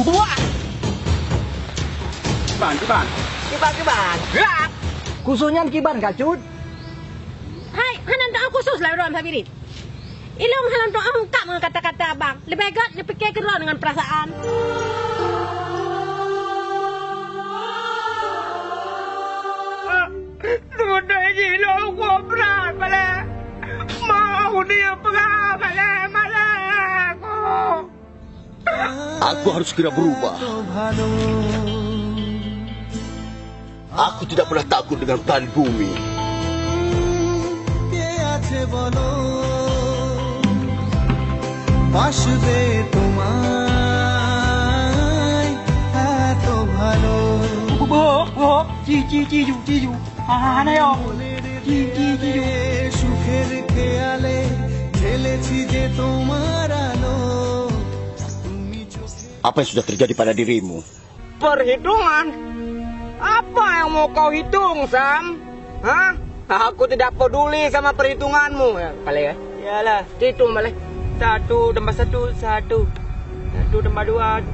Buat. Kiban. Gerak. Khususnya kiban kacut. Hai, hanan doa khusus lah orang lagi ni. Ilmu halam doa ungkap dengan kata-kata abang. Lebih baik dia fikir kena dengan perasaan. Sudah gila aku berat malah. Mau dia pegang malah aku. Aku harus segera berubah. Aku tidak pernah takut dengan tahan bumi. বাসবে তোমায় এত ভালো চিজু সুখের খেয়ালে খেলেছি যে তোমার আলো Apa yang sudah terjadi pada dirimu? Perhitungan? Apa yang mau kau hitung, Sam? Hah? Aku tidak peduli sama perhitunganmu. Ya, balik ya? Yalah, hitung balik. 1 tambah 1, 1. 1 tambah 2,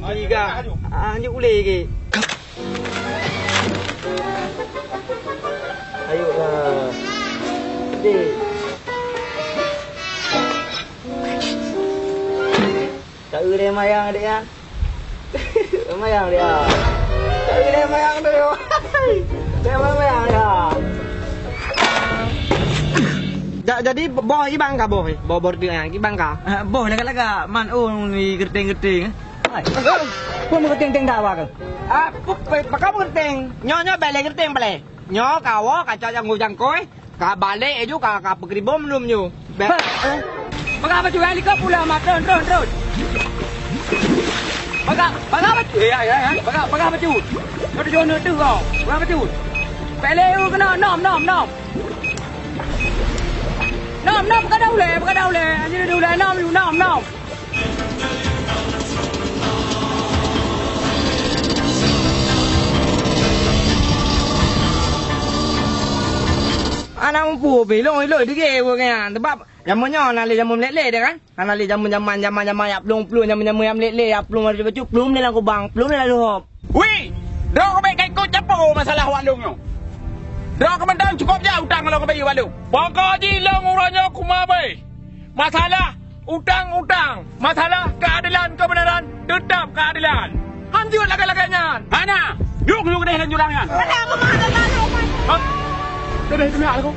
3. Ini boleh ke? Ayolah. Dek. Tak boleh mayang dek ya. Mayang dia. Tak boleh mayang dia. Dia mayang dia. Jadi boh ibang ka boh? Boh dia ibang ka? Boh lagak-lagak man ni gerting-gerting. Pun gerting-gerting dah awak. Pakau gerting. Nyo balik gerting balik. Nyo kawo kaca yang ngujang koi. Ka balik ju ka pergi bom belum nyu. Pakau baju helikopter pula mak drone. Pakau baju ya. Pakau baju. Kau jono tu kau. Pakau baju. Balik kena nom. Nom, pakai dah boleh. Anjir dah boleh nom. Anak mampu belong elok dia kan. Sebab zamannya nali zaman lele dia kan. Nali zaman ya belum zaman yang lele ya belum ada baju belum ni lah aku bang. Belum ni lah lu. Wih, dah kau baik kau capo masalah walungnya. Dah kau mendang cukup je utang kalau kau bagi walung. Pokok jilang urangnya aku mabai. Masalah utang. Masalah keadilan kebenaran tetap keadilan. Hancur laga-laganya. Hana, yuk deh hancurangnya. Kenapa mana lalu? Dah nak aku.